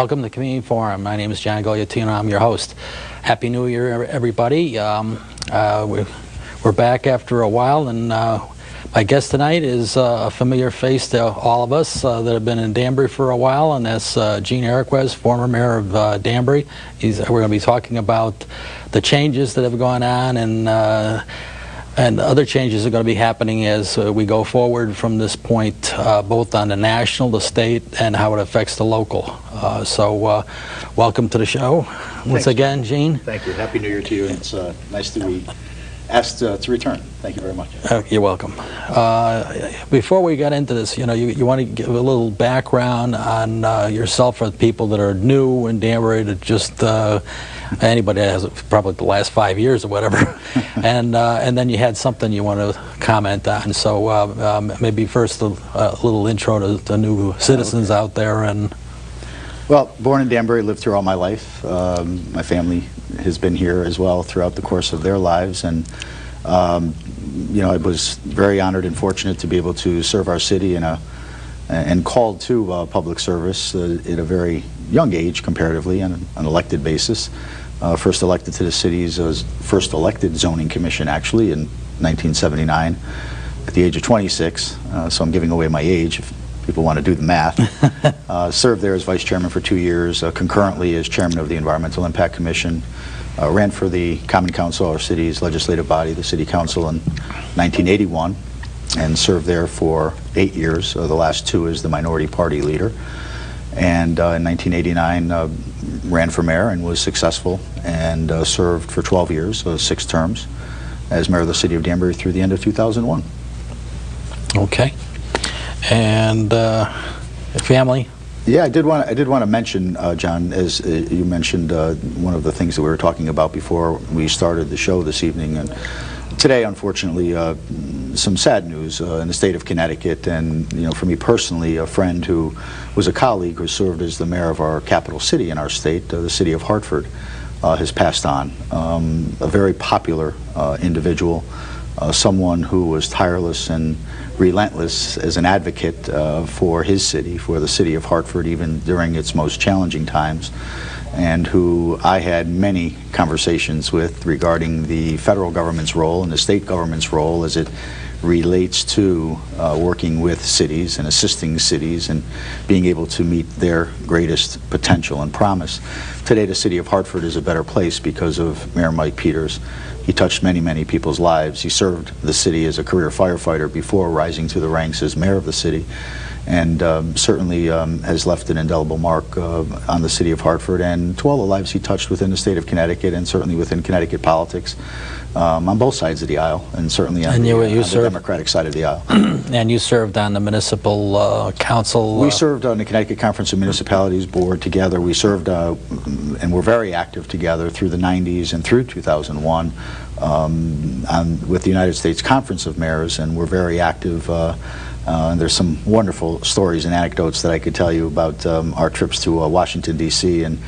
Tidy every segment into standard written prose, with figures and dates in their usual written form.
Welcome to Community Forum. My name is John Guglieltino. I'm your host. Happy New Year, everybody. We're back after a while, and my guest tonight is a familiar face to all of us that have been in Danbury for a while, and that's Gene Araquez, former mayor of Danbury. We're going to be talking about the changes that have gone on and other changes are going to be happening as we go forward from this point, both on the national, the state, and how it affects the local. So welcome to the show once again, Gene. Thank you. Happy New Year to you. It's nice to be asked to return. Thank you very much. You're welcome. Before we get into this, you want to give a little background on yourself for people that are new in Danbury, to just anybody that has probably the last 5 years or whatever, and then you had something you want to comment on. So maybe first a little intro to the new citizens out there. And well, born in Danbury, lived here all my life. My family has been here as well throughout the course of their lives, and I was very honored and fortunate to be able to serve our city and called to public service at a very young age comparatively on an elected basis. First elected to the city's first elected zoning commission, actually, in 1979 at the age of 26, so I'm giving away my age if people want to do the math. Served there as vice chairman for 2 years, concurrently as chairman of the Environmental Impact Commission. Ran for the Common Council, our city's legislative body, the City Council, in 1981, and served there for 8 years, the last 2 as the minority party leader. And in 1989, ran for mayor and was successful, and served for 12 years, so 6 terms, as mayor of the city of Danbury through the end of 2001. Okay. And family? Yeah, I did want to mention, John, as you mentioned, one of the things that we were talking about before we started the show this evening, and today, unfortunately, some sad news in the state of Connecticut, and for me personally, a friend who was a colleague who served as the mayor of our capital city in our state, the city of Hartford, has passed on. A very popular individual, someone who was tireless and relentless as an advocate for his city, for the city of Hartford, even during its most challenging times, and who I had many conversations with regarding the federal government's role and the state government's role as it relates to working with cities and assisting cities and being able to meet their greatest potential and promise. Today, the city of Hartford is a better place because of Mayor Mike Peters. He touched many, many people's lives. He served the city as a career firefighter before rising to the ranks as mayor of the city, and certainly has left an indelible mark on the city of Hartford and to all the lives he touched within the state of Connecticut and certainly within Connecticut politics on both sides of the aisle, and certainly on the Democratic side of the aisle. And you served on the municipal council? We served on the Connecticut Conference of Municipalities board together. We served and were very active together through the 90s and through 2001 with the United States Conference of Mayors, and we're very active. And there's some wonderful stories and anecdotes that I could tell you about our trips to Washington, D.C., and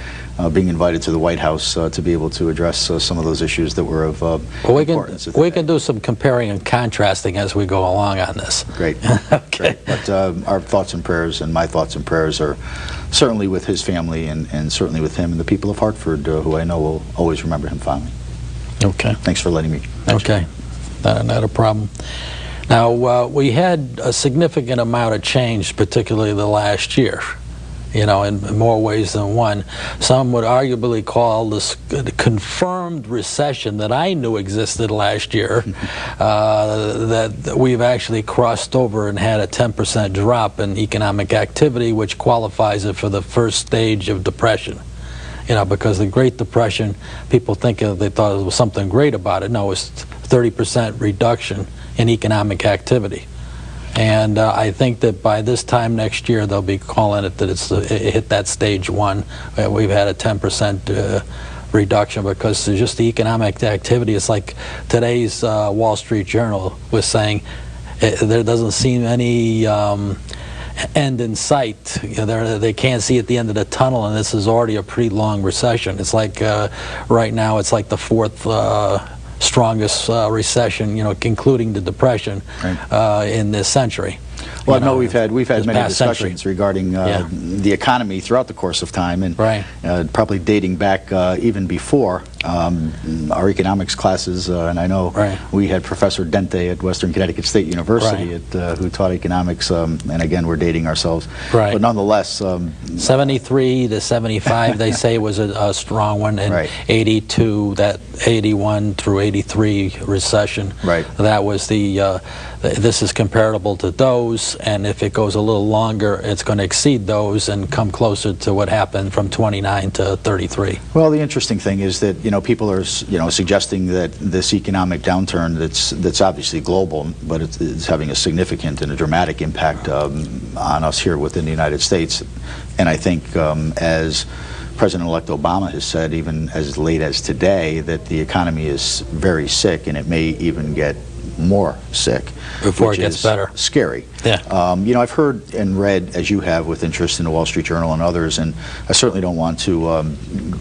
being invited to the White House to be able to address some of those issues that were of importance. We can do some comparing and contrasting as we go along on this. Great. Okay. Great. But our thoughts and prayers, and my thoughts and prayers, are certainly with his family and certainly with him and the people of Hartford, who I know will always remember him fondly. Okay. Thanks for letting me. Okay. Not a problem. Now, we had a significant amount of change, particularly the last year, in more ways than one. Some would arguably call this confirmed recession that I knew existed last year, that we've actually crossed over and had a 10% drop in economic activity, which qualifies it for the first stage of depression. Because the Great Depression, people think they thought there was something great about it. No, it's 30% reduction in economic activity. And I think that by this time next year, they'll be calling it that it hit that stage 1. We've had a 10% reduction because just the economic activity. It's like today's Wall Street Journal was saying, there doesn't seem any end in sight. They can't see at the end of the tunnel, and this is already a pretty long recession. It's like right now, it's like the 4th strongest recession, including the Depression, in this century. Well, you know, no, we've had this many past century. discussions regarding Yeah. the economy throughout the course of time, and Right. probably dating back even before our economics classes. And I know Right. we had Professor Dente at Western Connecticut State University who taught economics. And again, we're dating ourselves. Right. But nonetheless, 73 to 75, they say, was a strong one, and Right. 82, that 81 through 83 recession. Right. That was this is comparable to those, and if it goes a little longer, it's going to exceed those and come closer to what happened from 29 to 33. well, the interesting thing is that people are suggesting that this economic downturn that's obviously global, but it's having a significant and a dramatic impact on us here within the United States. And I think as President-elect Obama has said, even as late as today, that the economy is very sick, and it may even get more sick Before which it gets is better. Scary. Yeah. I've heard and read, as you have, with interest in the Wall Street Journal and others, and I certainly don't want to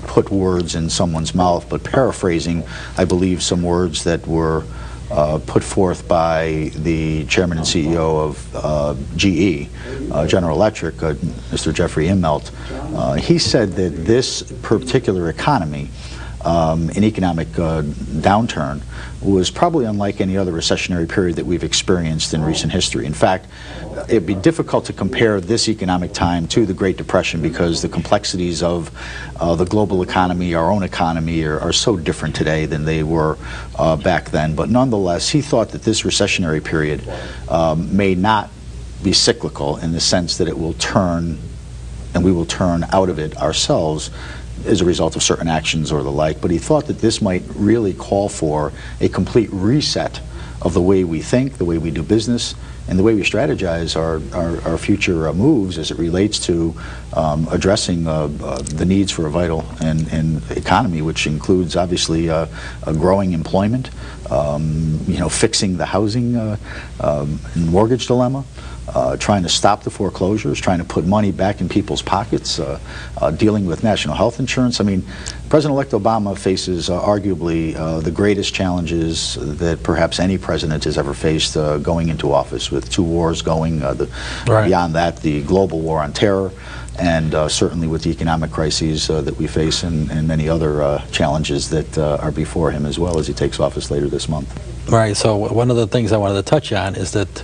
put words in someone's mouth, but paraphrasing, I believe, some words that were put forth by the chairman and CEO of GE, General Electric, Mr. Jeffrey Immelt. He said that this particular economy, an economic downturn, was probably unlike any other recessionary period that we've experienced in recent history. In fact, it'd be difficult to compare this economic time to the Great Depression because the complexities of the global economy, our own economy, are so different today than they were back then. But nonetheless, he thought that this recessionary period may not be cyclical in the sense that it will turn, and we will turn out of it ourselves as a result of certain actions or the like, but he thought that this might really call for a complete reset of the way we think, the way we do business, and the way we strategize our future moves as it relates to addressing the needs for a vital and economy, which includes obviously a growing employment, fixing the housing and mortgage dilemma, trying to stop the foreclosures, trying to put money back in people's pockets, dealing with national health insurance. I mean, President-elect Obama faces arguably the greatest challenges that perhaps any president has ever faced going into office, with two wars going, beyond that, the global war on terror, and certainly with the economic crises that we face and many other challenges that are before him as well as he takes office later this month. Right, so one of the things I wanted to touch on is that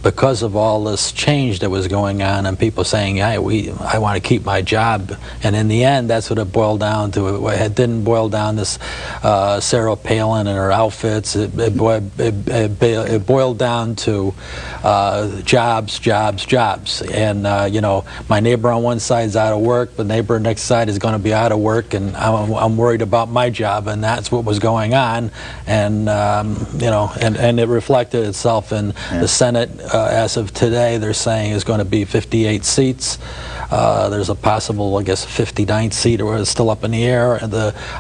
because of all this change that was going on and people saying, hey, I want to keep my job, and in the end that's what it boiled down to. It didn't boil down to Sarah Palin and her outfits. It boiled down to jobs, jobs, jobs. And my neighbor on one side is out of work, the neighbor next side is going to be out of work, and I'm worried about my job, and that's what was going on. And and it reflected itself in the Senate. As of today, they're saying is going to be 58 seats. There's a possible, I guess, 59th seat, or it's still up in the air.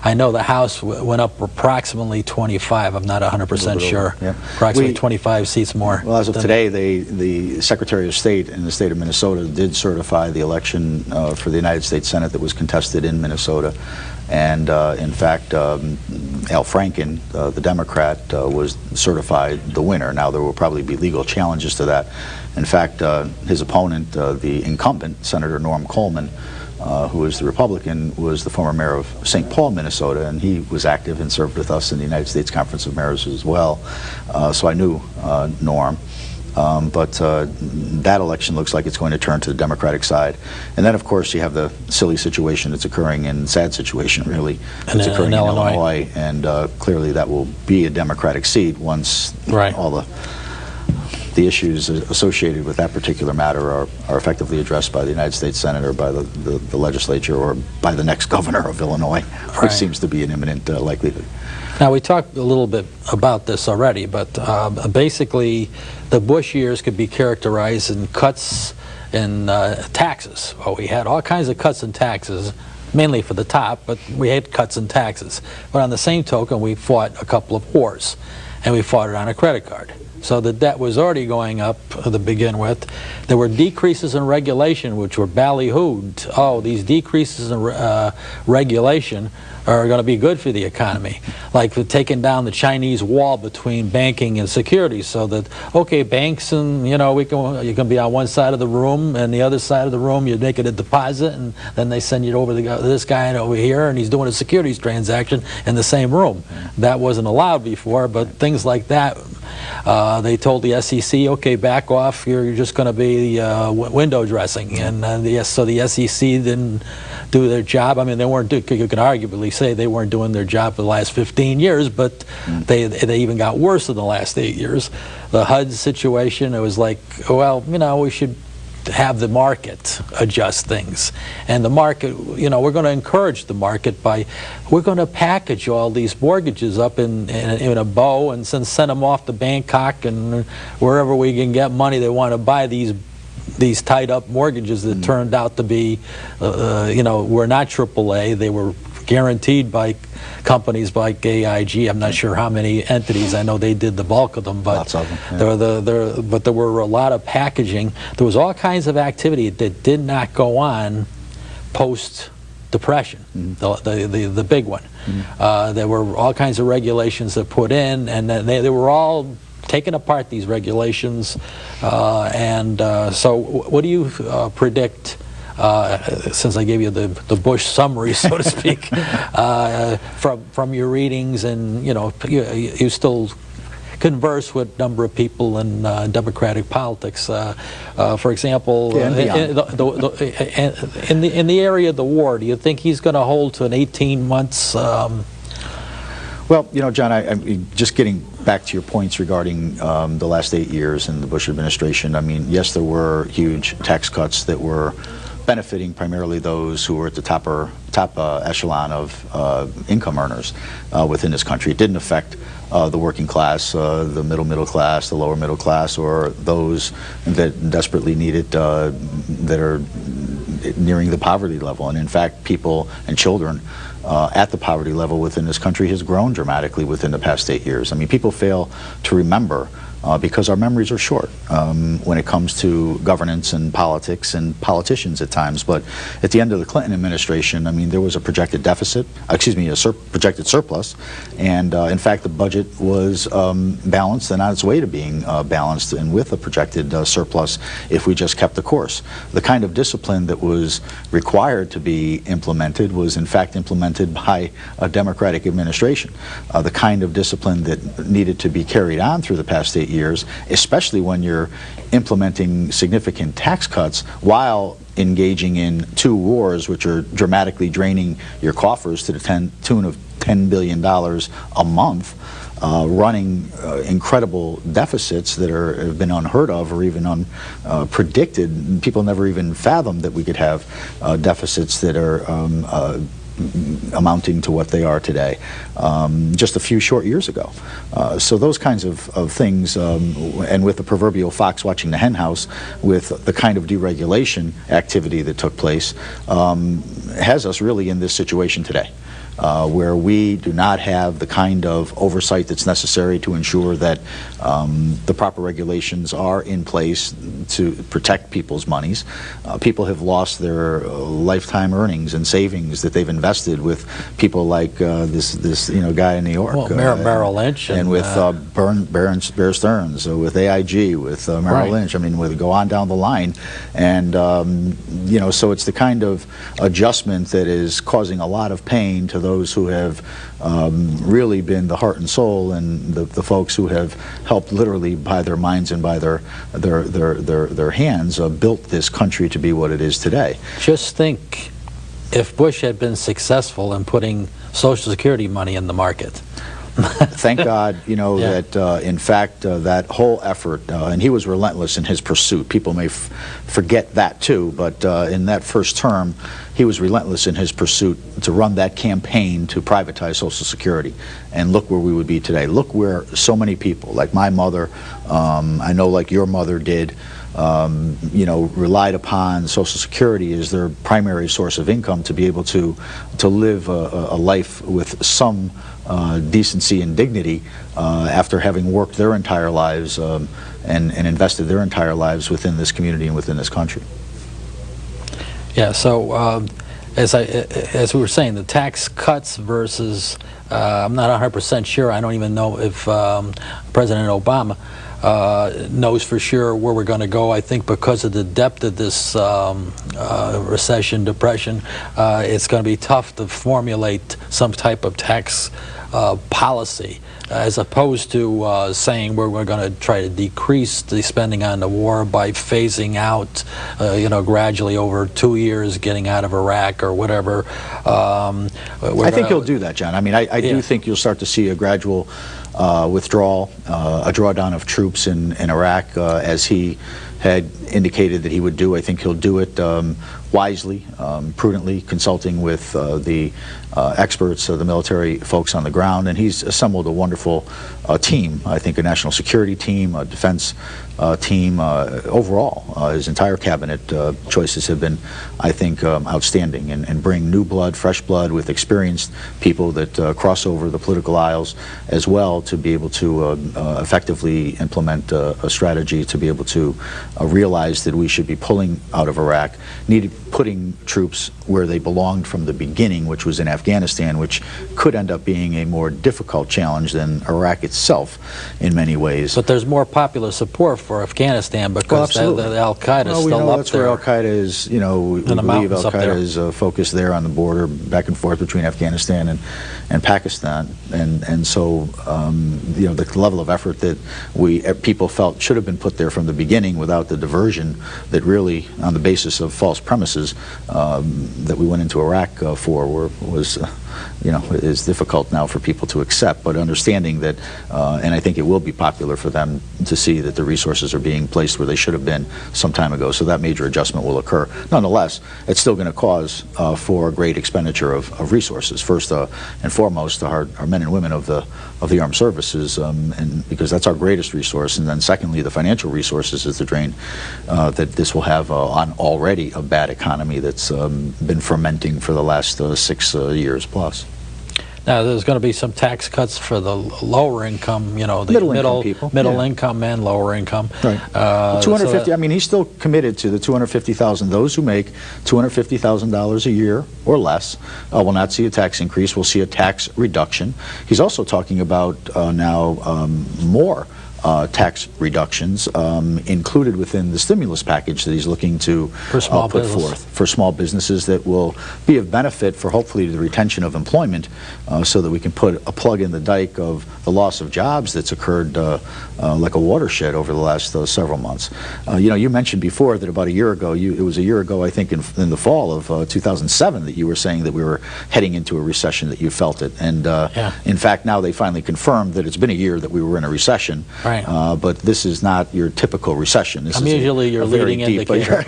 I know the House went up approximately 25. I'm not 100% sure. Yeah. Approximately 25 seats more. Well, as of today, the Secretary of State in the state of Minnesota did certify the election for the United States Senate that was contested in Minnesota. And in fact, Al Franken, the Democrat, was certified the winner. Now, there will probably be legal challenges to that. In fact, his opponent, the incumbent, Senator Norm Coleman, who is the Republican, was the former mayor of St. Paul, Minnesota, and he was active and served with us in the United States Conference of Mayors as well. So I knew Norm. But that election looks like it's going to turn to the Democratic side. And then, of course, you have the silly situation that's occurring, and sad situation, really, that's occurring in Illinois. And clearly that will be a Democratic seat once all the issues associated with that particular matter are effectively addressed by the United States Senate or by the legislature or by the next governor of Illinois, which seems to be an imminent likelihood. Now, we talked a little bit about this already, but basically the Bush years could be characterized in cuts in taxes. Well, we had all kinds of cuts in taxes, mainly for the top, but we had cuts in taxes. But on the same token, we fought a couple of wars. and we fought it on a credit card. So the debt was already going up to begin with. There were decreases in regulation, which were ballyhooed. Oh, these decreases in regulation are going to be good for the economy. Like for taking down the Chinese wall between banking and securities, so that, okay, banks and, you know, you can be on one side of the room, and the other side of the room you're making a deposit, and then they send you over to this guy over here, and he's doing a securities transaction in the same room. That wasn't allowed before, but things like that. They told the SEC, okay, back off, you're just going to be window dressing. And so the SEC didn't do their job. I mean, they weren't, you can arguably say they weren't doing their job for the last 15 years, but they even got worse in the last 8 years. The HUD situation, it was like, well, you know, we should have the market adjust things. And the market, you know, we're going to encourage the market by, we're going to package all these mortgages up in a bow and send them off to Bangkok and wherever we can get money. They want to buy these tied up mortgages that turned out to be, you know, were not AAA. They were guaranteed by companies like AIG. I'm not sure how many entities. I know they did the bulk of them, but lots of them, yeah. But there were a lot of packaging. There was all kinds of activity that did not go on post-depression, the big one. There were all kinds of regulations that put in, and they were all taking apart these regulations. So what do you predict? Since I gave you the Bush summary, so to speak, from your readings, and you know, you still converse with a number of people in Democratic politics. For example, in the area of the war, do you think he's going to hold to an 18 months? Well, you know, John, I'm just getting back to your points regarding the last 8 years in the Bush administration. I mean, yes, there were huge tax cuts that were benefiting primarily those who were at the top echelon of income earners within this country. It didn't affect the working class, the middle class, the lower middle class, or those that desperately need it, that are nearing the poverty level. And in fact, people and children at the poverty level within this country has grown dramatically within the past 8 years. I mean, people fail to remember because our memories are short when it comes to governance and politics and politicians at times. But at the end of the Clinton administration, I mean, there was a projected deficit, projected surplus, and in fact the budget was balanced and on its way to being balanced, and with a projected surplus if we just kept the course. The kind of discipline that was required to be implemented was in fact implemented by a Democratic administration. The kind of discipline that needed to be carried on through the past 8 years, especially when you're implementing significant tax cuts while engaging in 2 wars which are dramatically draining your coffers to the tune of $10 billion a month, running incredible deficits that have been unheard of or even unpredicted. People never even fathomed that we could have deficits that are amounting to what they are today, just a few short years ago. So those kinds of things, and with the proverbial fox watching the hen house, with the kind of deregulation activity that took place, has us really in this situation today. Where we do not have the kind of oversight that's necessary to ensure that the proper regulations are in place to protect people's monies. People have lost their lifetime earnings and savings that they've invested with people like this guy in New York. Well, Merrill Lynch. And with Bear Stearns, with AIG, with Merrill Lynch. I mean, we go on down the line. And, so it's the kind of adjustment that is causing a lot of pain to those who have really been the heart and soul, and the folks who have helped literally by their minds and by their hands built this country to be what it is today. Just think if Bush had been successful in putting Social Security money in the market. Thank God, that in fact that whole effort, and he was relentless in his pursuit. People may forget that too, but in that first term, he was relentless in his pursuit to run that campaign to privatize Social Security. And look where we would be today. Look where so many people, like my mother, I know like your mother did, relied upon Social Security as their primary source of income to be able to live a life with some decency and dignity after having worked their entire lives and invested their entire lives within this community and within this country. Yeah, so as we were saying, the tax cuts versus, I'm not 100% sure, I don't even know if President Obama knows for sure where we're going to go. I think because of the depth of this recession, depression, it's going to be tough to formulate some type of tax policy, as opposed to saying we're going to try to decrease the spending on the war by phasing out, gradually over 2 years, getting out of Iraq or whatever. I think he'll do that, John. I mean, I do think you'll start to see a gradual withdrawal, a drawdown of troops in Iraq, as he had indicated that he would do. I think he'll do it wisely, prudently, consulting with the experts, the military folks on the ground, and he's assembled a wonderful team. I think a national security team, a defense team. Overall, his entire cabinet choices have been, I think, outstanding, and bring new blood, fresh blood, with experienced people that cross over the political aisles as well, to be able to effectively implement a strategy to be able to realize that we should be pulling out of Iraq, putting troops where they belonged from the beginning, which was in Afghanistan, which could end up being a more difficult challenge than Iraq itself in many ways. But there's more popular support for Afghanistan because the Al-Qaeda is still up that's there. Where Al-Qaeda is, we believe Al-Qaeda is focused there on the border, back and forth between Afghanistan and Pakistan, and so the level of effort that people felt should have been put there from the beginning, without the diversion that really, on the basis of false premises, that we went into Iraq for, is difficult now for people to accept. But understanding that, and I think it will be popular for them to see that the resources are being placed where they should have been some time ago, so that major adjustment will occur. Nonetheless, it's still going to cause for a great expenditure of resources. First and foremost, our men and women of the armed services, and because that's our greatest resource, and then secondly, the financial resources is the drain that this will have on already a bad economy that's been fermenting for the last 6 years plus. Now, there's going to be some tax cuts for the lower income, the middle income and lower income. Right. 250. I mean, he's still committed to the 250,000. Those who make $250,000 a year or less will not see a tax increase. Will see a tax reduction. He's also talking about now more tax reductions included within the stimulus package that he's looking to put forth for small businesses, that will be of benefit for hopefully the retention of employment, so that we can put a plug in the dike of the loss of jobs that's occurred like a watershed over the last several months. You mentioned before that about a year ago, it was a year ago, I think, in the fall of 2007, that you were saying that we were heading into a recession, that you felt it. And in fact, now they finally confirmed that it's been a year that we were in a recession. Right. But this is not your typical recession. This is usually your leading indicator.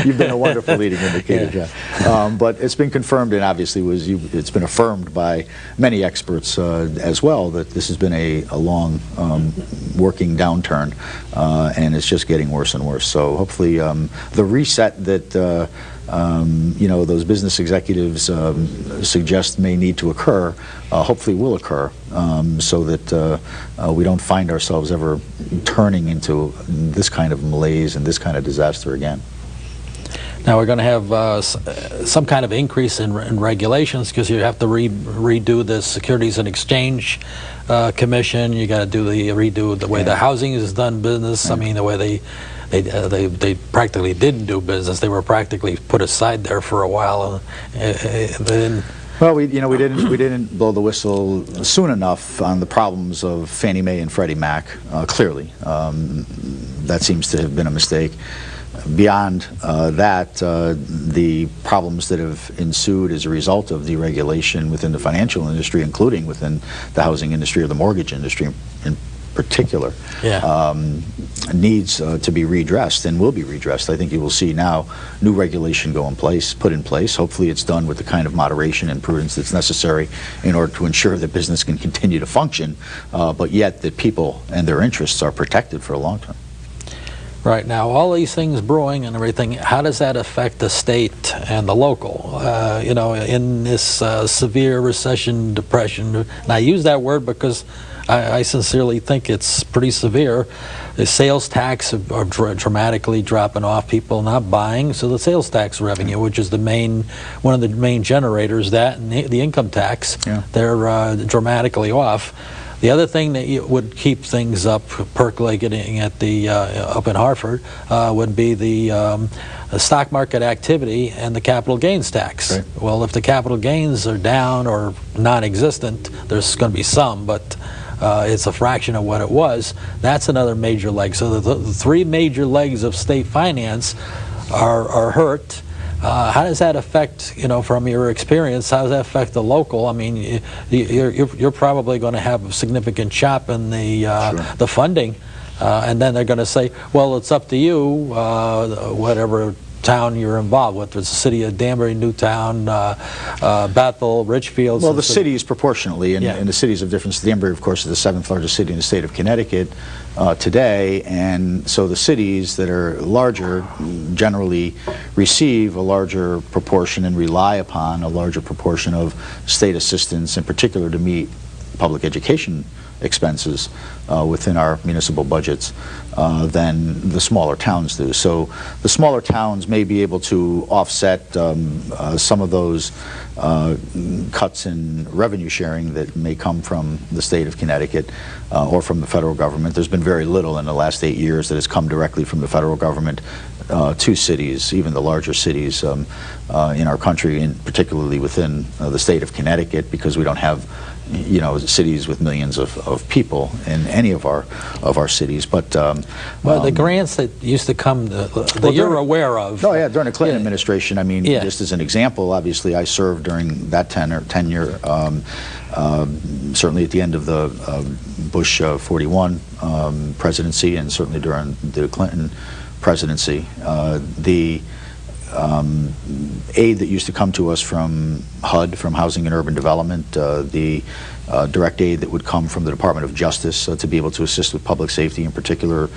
You've been a wonderful leading indicator, John. But it's been confirmed, and obviously it's been affirmed by many experts as well, that this has been a long working downturn, and it's just getting worse and worse. So hopefully the reset that those business executives suggest may need to occur, hopefully will occur, so that we don't find ourselves ever turning into this kind of malaise and this kind of disaster again. Now we're going to have some kind of increase in regulations, because you have to redo the Securities and Exchange Commission. You got to redo the way the housing is done business. I mean, the way they practically didn't do business. They were practically put aside there for a while. Well, we didn't blow the whistle soon enough on the problems of Fannie Mae and Freddie Mac. Clearly, that seems to have been a mistake. Beyond that, the problems that have ensued as a result of deregulation within the financial industry, including within the housing industry or the mortgage industry in particular, needs to be redressed, and will be redressed. I think you will see now new regulation put in place. Hopefully it's done with the kind of moderation and prudence that's necessary in order to ensure that business can continue to function, but yet that people and their interests are protected for a long term. Right now, all these things brewing and everything, how does that affect the state and the local? You know, in this severe recession, depression, and I use that word because I sincerely think it's pretty severe. The sales tax are dramatically dropping off, people not buying, so the sales tax revenue, which is one of the main generators, that and the income tax, they're dramatically off. The other thing that would keep things up, percolating at the up in Hartford, would be the stock market activity and the capital gains tax. Right. Well, if the capital gains are down or non-existent, there's going to be some, but it's a fraction of what it was. That's another major leg. So the three major legs of state finance are hurt. How does that affect, you know, from your experience, how does that affect the local? I mean, you're probably going to have a significant chop in the funding, and then they're going to say, well, it's up to you, whatever town you're involved with. It's the city of Danbury, Newtown, Bethel, Richfield. Well, the cities proportionately, and the cities of difference. Danbury, of course, is the 7th largest city in the state of Connecticut today, and so the cities that are larger generally receive a larger proportion and rely upon a larger proportion of state assistance, in particular to meet public education expenses within our municipal budgets than the smaller towns do. So the smaller towns may be able to offset some of those cuts in revenue sharing that may come from the state of Connecticut or from the federal government. There's been very little in the last 8 years that has come directly from the federal government to cities, even the larger cities in our country, and particularly within the state of Connecticut, because we don't have, you know, cities with millions of people in any of our cities. But well, the grants that used to come that you're aware of. Oh yeah, during the Clinton administration. I mean, just as an example, obviously I served during that tenure. Certainly at the end of the Bush 41 presidency, and certainly during the Clinton presidency, the aid that used to come to us from HUD, from Housing and Urban Development, the direct aid that would come from the Department of Justice to be able to assist with public safety, in particular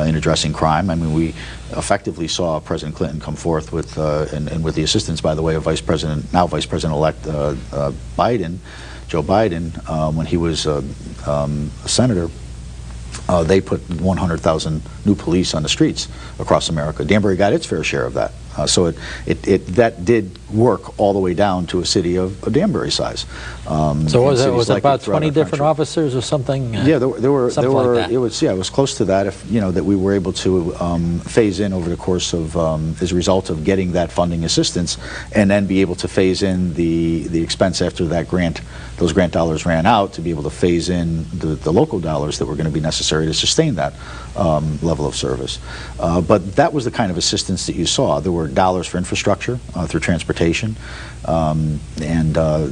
in addressing crime. I mean, we effectively saw President Clinton come forth with, and with the assistance, by the way, of now Vice President-elect Biden, Joe Biden, when he was a senator. They put 100,000 new police on the streets across America. Danbury got its fair share of that. So that did work all the way down to a city of Danbury size. So was it about 20 different officers or something? Yeah, there were. Like that. It was close to that. If you know that we were able to phase in over the course of as a result of getting that funding assistance, and then be able to phase in the expense after that grant. Those grant dollars ran out, to be able to phase in the local dollars that were going to be necessary to sustain that level of service. But that was the kind of assistance that you saw. There were dollars for infrastructure through transportation and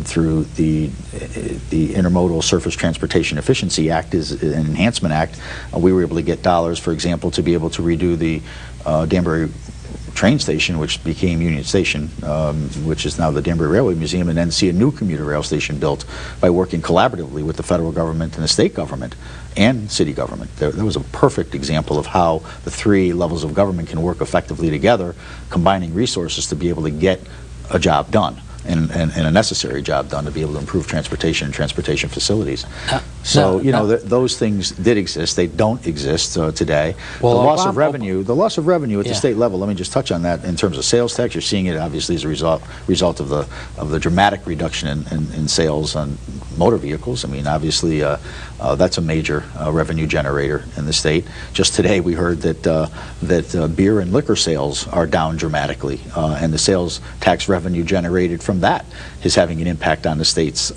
through the Intermodal Surface Transportation Efficiency Act, is an enhancement act. We were able to get dollars, for example, to be able to redo the Danbury train station, which became Union Station, which is now the Danbury Railway Museum, and then see a new commuter rail station built by working collaboratively with the federal government and the state government and city government. That was a perfect example of how the three levels of government can work effectively together, combining resources to be able to get a job done. And a necessary job done to be able to improve transportation and transportation facilities. Those things did exist. They don't exist today. Well, the loss of revenue at the state level. Let me just touch on that in terms of sales tax. You're seeing it obviously as a result of the dramatic reduction in sales on motor vehicles. I mean, obviously that's a major revenue generator in the state. Just today we heard that beer and liquor sales are down dramatically, and the sales tax revenue generated from that is having an impact on the state's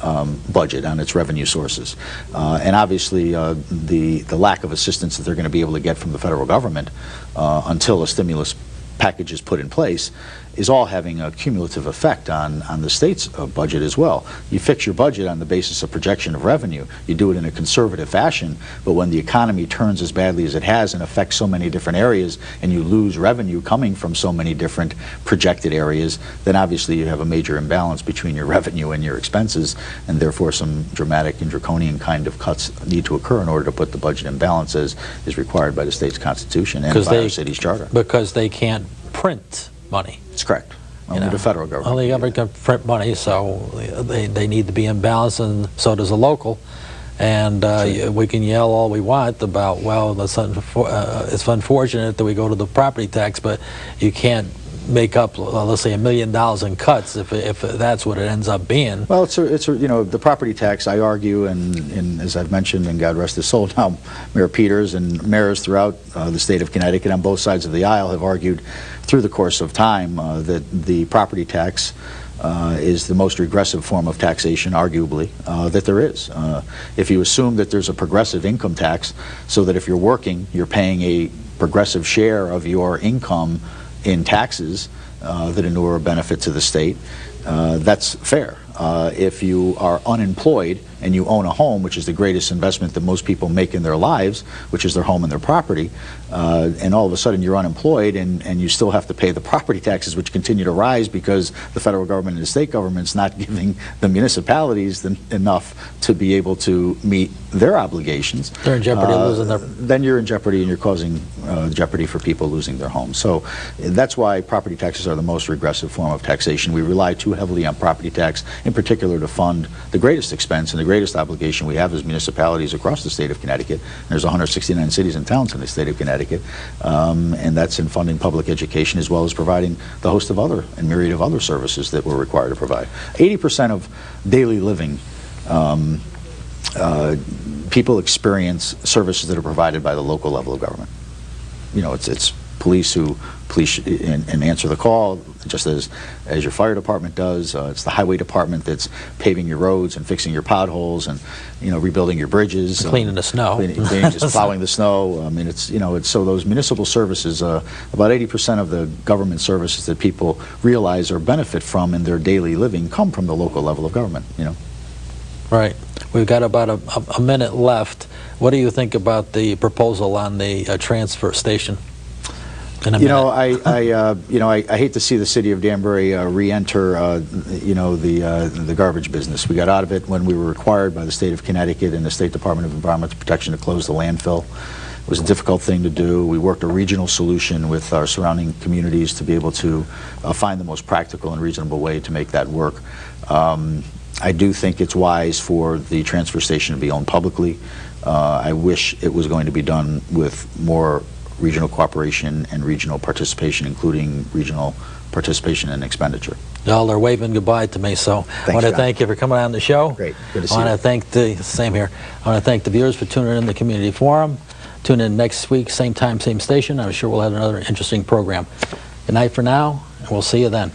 budget, on its revenue sources. And obviously the lack of assistance that they're going to be able to get from the federal government until a stimulus package is put in place is all having a cumulative effect on the state's budget as well. You fix your budget on the basis of projection of revenue. You do it in a conservative fashion, but when the economy turns as badly as it has and affects so many different areas, and you lose revenue coming from so many different projected areas, then obviously you have a major imbalance between your revenue and your expenses, and therefore some dramatic and draconian kind of cuts need to occur in order to put the budget in balance as is required by the state's constitution and by our city's charter. Because they can't print money. That's correct. Only the federal government. Only the government can print money, so they need to be in balance, and so does the local. And we can yell all we want about, well, it's unfortunate that we go to the property tax, but you can't make up, let's say, $1 million in cuts if that's what it ends up being. Well, it's you know, the property tax, I argue, and as I've mentioned, and God rest his soul now, Mayor Peters and mayors throughout the state of Connecticut on both sides of the aisle have argued through the course of time that the property tax is the most regressive form of taxation, arguably, that there is. If you assume that there's a progressive income tax, so that if you're working, you're paying a progressive share of your income in taxes that inure a benefit to the state, that's fair. If you are unemployed and you own a home, which is the greatest investment that most people make in their lives, which is their home and their property, and all of a sudden you're unemployed and you still have to pay the property taxes, which continue to rise because the federal government and the state government's not giving the municipalities enough to be able to meet their obligations. They're in jeopardy of losing their... Then you're in jeopardy, and you're causing jeopardy for people losing their homes. So that's why property taxes are the most regressive form of taxation. We rely too heavily on property tax, in particular, to fund the greatest expense and the greatest obligation we have as municipalities across the state of Connecticut. There's 169 cities and towns in the state of Connecticut, and that's in funding public education as well as providing the host of other and myriad of other services that we're required to provide. 80% of daily living people experience services that are provided by the local level of government. You know, it's police who and answer the call, just as your fire department does. It's the highway department that's paving your roads and fixing your potholes and, you know, rebuilding your bridges, cleaning the snow, just plowing the snow. I mean, it's, you know, it's so those municipal services. About 80% of the government services that people realize or benefit from in their daily living come from the local level of government. You know. Right. We've got about a minute left. What do you think about the proposal on the transfer station? You know, I hate to see the city of Danbury re-enter, you know, the garbage business. We got out of it when we were required by the state of Connecticut and the State Department of Environmental Protection to close the landfill. It was a difficult thing to do. We worked a regional solution with our surrounding communities to be able to find the most practical and reasonable way to make that work. I do think it's wise for the transfer station to be owned publicly. I wish it was going to be done with more regional cooperation and regional participation, including regional participation and expenditure. Y'all are waving goodbye to me, so I want to thank you for coming on the show. Great, good to see you. I want to thank same here. I want to thank the viewers for tuning in the Community Forum. Tune in next week, same time, same station. I'm sure we'll have another interesting program. Good night for now, and we'll see you then.